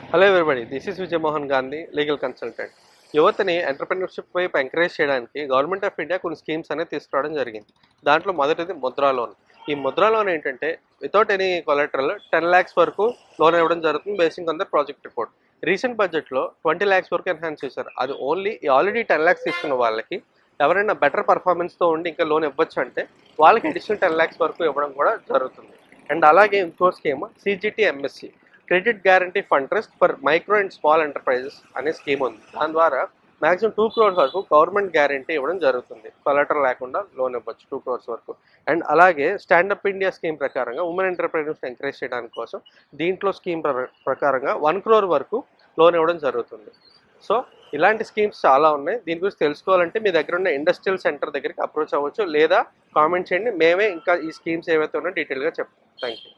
Hello everybody, this is Vijay Mohan Gandhi, legal consultant. యువతని entrepreneurship వైపు encourage చేయడానికి గవర్నమెంట్ ఆఫ్ ఇండియా కొన్ని స్కీమ్స్ అనేది తీసుకురావడం జరిగింది. దాంట్లో మొదటిది ముద్రా లోన్. ఈ ముద్రా లోన్ ఏంటంటే వితౌట్ ఎనీ కొలాటరల్ 10,00,000 వరకు లోన్ ఇవ్వడం జరుగుతుంది basing on the project report. Recent బడ్జెట్‌లో 20,00,000 వరకు ఎన్హాన్స్ చేశారు. అది ఓన్లీ ఆల్రెడీ 10,00,000 తీసుకున్న వాళ్ళకి ఎవరైనా బెటర్ పర్ఫార్మెన్స్‌తో ఉండి ఇంకా లోన్ ఇవ్వచ్చు అంటే వాళ్ళకి అడిషనల్ 10,00,000 వరకు ఇవ్వడం కూడా జరుగుతుంది. అండ్ అలాగే ఇంకో scheme CGTMSC, credit guarantee fund trust for micro and small enterprises అనే స్కీమ్ ఉంది. దాని ద్వారా మాక్సిమం 2 crores వరకు గవర్నమెంట్ గ్యారంటీ ఇవ్వడం జరుగుతుంది. కొలాటరల్ లేకుండా లోన్ ఇవ్వచ్చు 2 crores వరకు. అండ్ అలాగే స్టాండప్ ఇండియా స్కీమ్ ప్రకారంగా ఉమెన్ ఎంటర్ప్రైనర్స్ ఎంకరేజ్ చేయడానికి కోసం దీంట్లో స్కీమ్ ప్రకారంగా 1 crore వరకు లోన్ ఇవ్వడం జరుగుతుంది. సో ఇలాంటి స్కీమ్స్ చాలా ఉన్నాయి. దీని గురించి తెలుసుకోవాలంటే మీ దగ్గర ఉన్న ఇండస్ట్రియల్ సెంటర్ దగ్గరికి అప్రోచ్ అవ్వచ్చు, లేదా కామెంట్ చేయండి. మేమే ఇంకా ఈ స్కీమ్స్ ఏవైతే ఉన్నాయో డీటెయిల్గా చెప్తాం. Thank you.